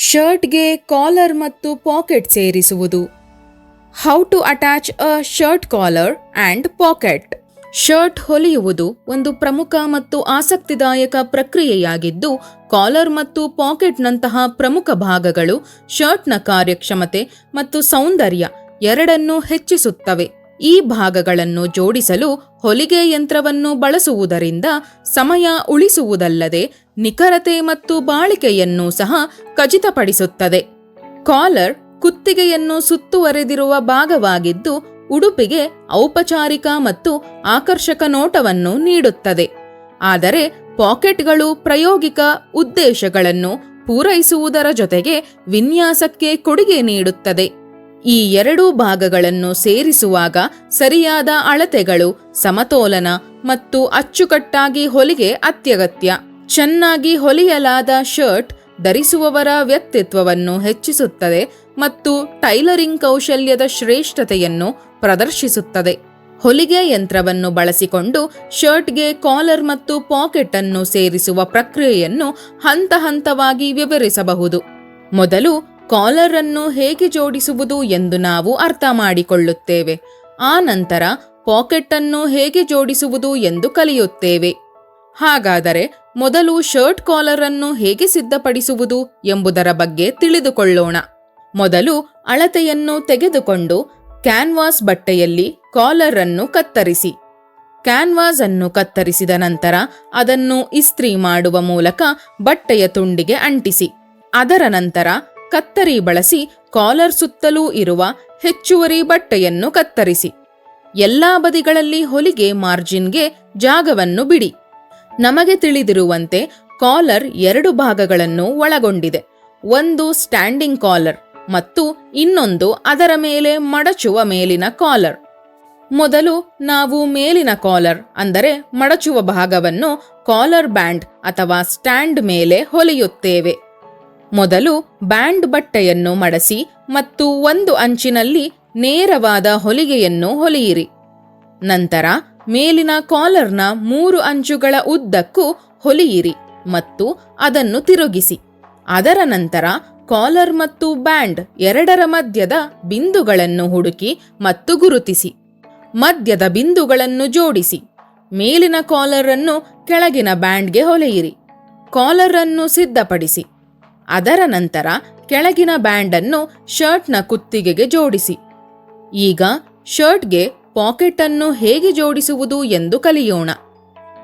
ಶರ್ಟ್ಗೆ collar ಮತ್ತು pocket ಸೇರಿಸುವುದು. How to attach a shirt collar and pocket. Shirt ಹೊಲಿಯುವುದು ಒಂದು ಪ್ರಮುಖ ಮತ್ತು ಆಸಕ್ತಿದಾಯಕ ಪ್ರಕ್ರಿಯೆಯಾಗಿದ್ದು, ಕಾಲರ್ ಮತ್ತು ಪಾಕೆಟ್ನಂತಹ ಪ್ರಮುಖ ಭಾಗಗಳು ಶರ್ಟ್ನ ಕಾರ್ಯಕ್ಷಮತೆ ಮತ್ತು ಸೌಂದರ್ಯ ಎರಡನ್ನೂ ಹೆಚ್ಚಿಸುತ್ತವೆ. ಈ ಭಾಗಗಳನ್ನು ಜೋಡಿಸಲು ಹೊಲಿಗೆ ಯಂತ್ರವನ್ನು ಬಳಸುವುದರಿಂದ ಸಮಯ ಉಳಿಸುವುದಲ್ಲದೆ ನಿಖರತೆ ಮತ್ತು ಬಾಳಿಕೆಯನ್ನು ಸಹ ಖಚಿತಪಡಿಸುತ್ತದೆ. ಕಾಲರ್ ಕುತ್ತಿಗೆಯನ್ನು ಸುತ್ತುವರೆದಿರುವ ಭಾಗವಾಗಿದ್ದು, ಉಡುಪಿಗೆ ಔಪಚಾರಿಕ ಮತ್ತು ಆಕರ್ಷಕ ನೋಟವನ್ನು ನೀಡುತ್ತದೆ. ಆದರೆ ಪಾಕೆಟ್ಗಳು ಪ್ರಾಯೋಗಿಕ ಉದ್ದೇಶಗಳನ್ನು ಪೂರೈಸುವುದರ ಜೊತೆಗೆ ವಿನ್ಯಾಸಕ್ಕೆ ಕೊಡುಗೆ ನೀಡುತ್ತದೆ. ಈ ಎರಡೂ ಭಾಗಗಳನ್ನು ಸೇರಿಸುವಾಗ ಸರಿಯಾದ ಅಳತೆಗಳು, ಸಮತೋಲನ ಮತ್ತು ಅಚ್ಚುಕಟ್ಟಾಗಿ ಹೊಲಿಗೆ ಅತ್ಯಗತ್ಯ. ಚೆನ್ನಾಗಿ ಹೊಲಿಯಲಾದ ಶರ್ಟ್ ಧರಿಸುವವರ ವ್ಯಕ್ತಿತ್ವವನ್ನು ಹೆಚ್ಚಿಸುತ್ತದೆ ಮತ್ತು ಟೈಲರಿಂಗ್ ಕೌಶಲ್ಯದ ಶ್ರೇಷ್ಠತೆಯನ್ನು ಪ್ರದರ್ಶಿಸುತ್ತದೆ. ಹೊಲಿಗೆ ಯಂತ್ರವನ್ನು ಬಳಸಿಕೊಂಡು ಶರ್ಟ್ಗೆ ಕಾಲರ್ ಮತ್ತು ಪಾಕೆಟ್ ಅನ್ನು ಸೇರಿಸುವ ಪ್ರಕ್ರಿಯೆಯನ್ನು ಹಂತ ಹಂತವಾಗಿ ವಿವರಿಸಬಹುದು. ಮೊದಲು ಕಾಲರ್ ಅನ್ನು ಹೇಗೆ ಜೋಡಿಸುವುದು ಎಂದು ನಾವು ಅರ್ಥ ಮಾಡಿಕೊಳ್ಳುತ್ತೇವೆ. ಆ ನಂತರ ಪಾಕೆಟ್ ಅನ್ನು ಹೇಗೆ ಜೋಡಿಸುವುದು ಎಂದು ಕಲಿಯುತ್ತೇವೆ. ಹಾಗಾದರೆ ಮೊದಲು ಶರ್ಟ್ ಕಾಲರ್ ಅನ್ನು ಹೇಗೆ ಸಿದ್ಧಪಡಿಸುವುದು ಎಂಬುದರ ಬಗ್ಗೆ ತಿಳಿದುಕೊಳ್ಳೋಣ. ಮೊದಲು ಅಳತೆಯನ್ನು ತೆಗೆದುಕೊಂಡು ಕ್ಯಾನ್ವಾಸ್ ಬಟ್ಟೆಯಲ್ಲಿ ಕಾಲರ್ ಅನ್ನು ಕತ್ತರಿಸಿ. ಕ್ಯಾನ್ವಾಸ್ ಅನ್ನು ಕತ್ತರಿಸಿದ ನಂತರ ಅದನ್ನು ಇಸ್ತ್ರಿ ಮಾಡುವ ಮೂಲಕ ಬಟ್ಟೆಯ ತುಂಡಿಗೆ ಅಂಟಿಸಿ. ಅದರ ನಂತರ ಕತ್ತರಿ ಬಳಸಿ ಕಾಲರ್ ಸುತ್ತಲೂ ಇರುವ ಹೆಚ್ಚುವರಿ ಬಟ್ಟೆಯನ್ನು ಕತ್ತರಿಸಿ. ಎಲ್ಲಾ ಬದಿಗಳಲ್ಲಿ ಹೊಲಿಗೆ ಮಾರ್ಜಿನ್ಗೆ ಜಾಗವನ್ನು ಬಿಡಿ. ನಮಗೆ ತಿಳಿದಿರುವಂತೆ ಕಾಲರ್ ಎರಡು ಭಾಗಗಳನ್ನು ಒಳಗೊಂಡಿದೆ. ಒಂದು ಸ್ಟ್ಯಾಂಡಿಂಗ್ ಕಾಲರ್ ಮತ್ತು ಇನ್ನೊಂದು ಅದರ ಮೇಲೆ ಮಡಚುವ ಮೇಲಿನ ಕಾಲರ್. ಮೊದಲು ನಾವು ಮೇಲಿನ ಕಾಲರ್ ಅಂದರೆ ಮಡಚುವ ಭಾಗವನ್ನು ಕಾಲರ್ ಬ್ಯಾಂಡ್ ಅಥವಾ ಸ್ಟ್ಯಾಂಡ್ ಮೇಲೆ ಹೊಲಿಯುತ್ತೇವೆ. ಮೊದಲು ಬ್ಯಾಂಡ್ ಬಟ್ಟೆಯನ್ನು ಮಡಸಿ ಮತ್ತು ಒಂದು ಅಂಚಿನಲ್ಲಿ ನೇರವಾದ ಹೊಲಿಗೆಯನ್ನು ಹೊಲಿಯಿರಿ. ನಂತರ ಮೇಲಿನ ಕಾಲರ್ನ 3 ಅಂಚುಗಳ ಉದ್ದಕ್ಕೂ ಹೊಲಿಯಿರಿ ಮತ್ತು ಅದನ್ನು ತಿರುಗಿಸಿ. ಅದರ ನಂತರ ಕಾಲರ್ ಮತ್ತು ಬ್ಯಾಂಡ್ ಎರಡರ ಮಧ್ಯದ ಬಿಂದುಗಳನ್ನು ಹುಡುಕಿ ಮತ್ತು ಗುರುತಿಸಿ. ಮಧ್ಯದ ಬಿಂದುಗಳನ್ನು ಜೋಡಿಸಿ. ಮೇಲಿನ ಕಾಲರ್ ಅನ್ನು ಕೆಳಗಿನ ಬ್ಯಾಂಡ್ಗೆ ಹೊಲೆಯಿರಿ. ಕಾಲರ್ ಅನ್ನು ಸಿದ್ಧಪಡಿಸಿ. ಅದರ ನಂತರ ಕೆಳಗಿನ ಬ್ಯಾಂಡ್ ಅನ್ನು ಶರ್ಟ್ನ ಕುತ್ತಿಗೆಗೆ ಜೋಡಿಸಿ. ಈಗ ಶರ್ಟ್ಗೆ ಪಾಕೆಟ್ ಅನ್ನು ಹೇಗೆ ಜೋಡಿಸುವುದು ಎಂದು ಕಲಿಯೋಣ.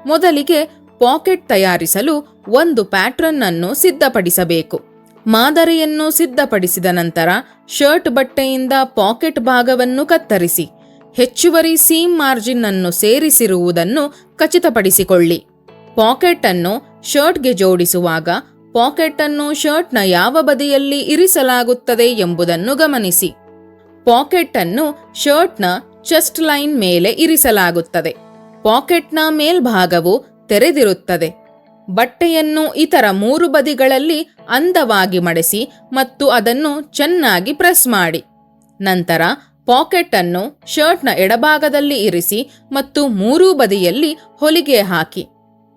ಮೊದಲಿಗೆ ಪಾಕೆಟ್ ತಯಾರಿಸಲು ಒಂದು ಪ್ಯಾಟ್ರನ್ ಅನ್ನು ಸಿದ್ಧಪಡಿಸಬೇಕು. ಮಾದರಿಯನ್ನು ಸಿದ್ಧಪಡಿಸಿದ ನಂತರ ಶರ್ಟ್ ಬಟ್ಟೆಯಿಂದ ಪಾಕೆಟ್ ಭಾಗವನ್ನು ಕತ್ತರಿಸಿ. ಹೆಚ್ಚುವರಿ ಸೀಮ್ ಮಾರ್ಜಿನ್ ಅನ್ನು ಸೇರಿಸಿರುವುದನ್ನು ಖಚಿತಪಡಿಸಿಕೊಳ್ಳಿ. ಪಾಕೆಟ್ ಅನ್ನು ಶರ್ಟ್ಗೆ ಜೋಡಿಸುವಾಗ ಪಾಕೆಟ್ ಅನ್ನು ಶರ್ಟ್ನ ಯಾವ ಬದಿಯಲ್ಲಿ ಇರಿಸಲಾಗುತ್ತದೆ ಎಂಬುದನ್ನು ಗಮನಿಸಿ. ಪಾಕೆಟ್ ಅನ್ನು ಶರ್ಟ್ನ ಚೆಸ್ಟ್ ಲೈನ್ ಮೇಲೆ ಇರಿಸಲಾಗುತ್ತದೆ. ಪಾಕೆಟ್ನ ಮೇಲ್ಭಾಗವು ತೆರೆದಿರುತ್ತದೆ. ಬಟ್ಟೆಯನ್ನು ಇತರ 3 ಬದಿಗಳಲ್ಲಿ ಅಂದವಾಗಿ ಮಡಿಸಿ ಮತ್ತು ಅದನ್ನು ಚೆನ್ನಾಗಿ ಪ್ರೆಸ್ ಮಾಡಿ. ನಂತರ ಪಾಕೆಟ್ ಅನ್ನು ಶರ್ಟ್ನ ಎಡಭಾಗದಲ್ಲಿ ಇರಿಸಿ ಮತ್ತು 3 ಬದಿಯಲ್ಲಿ ಹೊಲಿಗೆ ಹಾಕಿ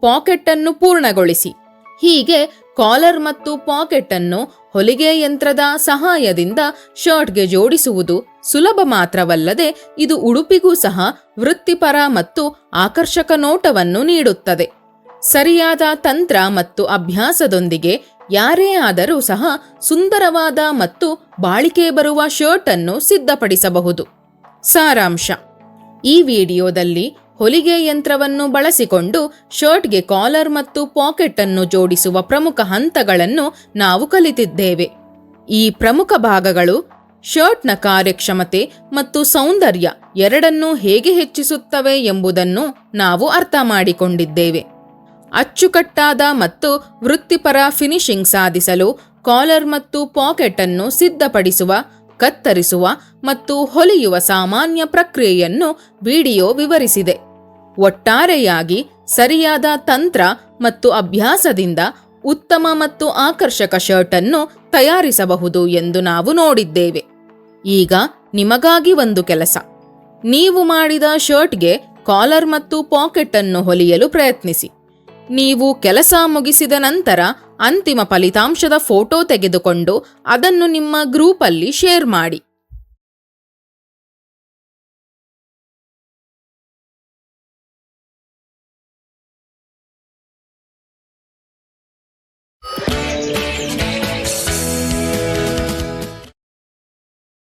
ಪಾಕೆಟ್ ಅನ್ನು ಪೂರ್ಣಗೊಳಿಸಿ. ಹೀಗೆ ಕಾಲರ್ ಮತ್ತು ಪಾಕೆಟ್ ಅನ್ನು ಹೊಲಿಗೆ ಯಂತ್ರದ ಸಹಾಯದಿಂದ ಶರ್ಟ್ಗೆ ಜೋಡಿಸುವುದು ಸುಲಭ ಮಾತ್ರವಲ್ಲದೆ ಇದು ಉಡುಪಿಗೂ ಸಹ ವೃತ್ತಿಪರ ಮತ್ತು ಆಕರ್ಷಕ ನೋಟವನ್ನು ನೀಡುತ್ತದೆ. ಸರಿಯಾದ ತಂತ್ರ ಮತ್ತು ಅಭ್ಯಾಸದೊಂದಿಗೆ ಯಾರೇ ಆದರೂ ಸಹ ಸುಂದರವಾದ ಮತ್ತು ಬಾಳಿಕೆ ಬರುವ ಶರ್ಟ್ ಅನ್ನು ಸಿದ್ಧಪಡಿಸಬಹುದು. ಸಾರಾಂಶ: ಈ ವಿಡಿಯೋದಲ್ಲಿ ಹೊಲಿಗೆ ಯಂತ್ರವನ್ನು ಬಳಸಿಕೊಂಡು ಶರ್ಟ್ಗೆ ಕಾಲರ್ ಮತ್ತು ಪಾಕೆಟ್ ಅನ್ನು ಜೋಡಿಸುವ ಪ್ರಮುಖ ಹಂತಗಳನ್ನು ನಾವು ಕಲಿತಿದ್ದೇವೆ. ಈ ಪ್ರಮುಖ ಭಾಗಗಳು ಶರ್ಟ್ನ ಕಾರ್ಯಕ್ಷಮತೆ ಮತ್ತು ಸೌಂದರ್ಯ ಎರಡನ್ನೂ ಹೇಗೆ ಹೆಚ್ಚಿಸುತ್ತವೆ ಎಂಬುದನ್ನು ನಾವು ಅರ್ಥ ಮಾಡಿಕೊಂಡಿದ್ದೇವೆ. ಅಚ್ಚುಕಟ್ಟಾದ ಮತ್ತು ವೃತ್ತಿಪರ ಫಿನಿಶಿಂಗ್ ಸಾಧಿಸಲು ಕಾಲರ್ ಮತ್ತು ಪಾಕೆಟ್ ಅನ್ನು ಸಿದ್ಧಪಡಿಸುವ, ಕತ್ತರಿಸುವ ಮತ್ತು ಹೊಲಿಯುವ ಸಾಮಾನ್ಯ ಪ್ರಕ್ರಿಯೆಯನ್ನು ವಿಡಿಯೋ ವಿವರಿಸಿದೆ. ಒಟ್ಟಾರೆಯಾಗಿ ಸರಿಯಾದ ತಂತ್ರ ಮತ್ತು ಅಭ್ಯಾಸದಿಂದ ಉತ್ತಮ ಮತ್ತು ಆಕರ್ಷಕ ಶರ್ಟ್ ಅನ್ನು ತಯಾರಿಸಬಹುದು ಎಂದು ನಾವು ನೋಡಿದ್ದೇವೆ. ಈಗ ನಿಮಗಾಗಿ ಒಂದು ಕೆಲಸ. ನೀವು ಮಾಡಿದ ಶರ್ಟ್ಗೆ ಕಾಲರ್ ಮತ್ತು ಪಾಕೆಟ್ ಅನ್ನು ಹೊಲಿಯಲು ಪ್ರಯತ್ನಿಸಿ. ನೀವು ಕೆಲಸ ಮುಗಿಸಿದ ನಂತರ ಅಂತಿಮ ಫಲಿತಾಂಶದ ಫೋಟೋ ತೆಗೆದುಕೊಂಡು ಅದನ್ನು ನಿಮ್ಮ ಗ್ರೂಪಲ್ಲಿ ಶೇರ್ ಮಾಡಿ.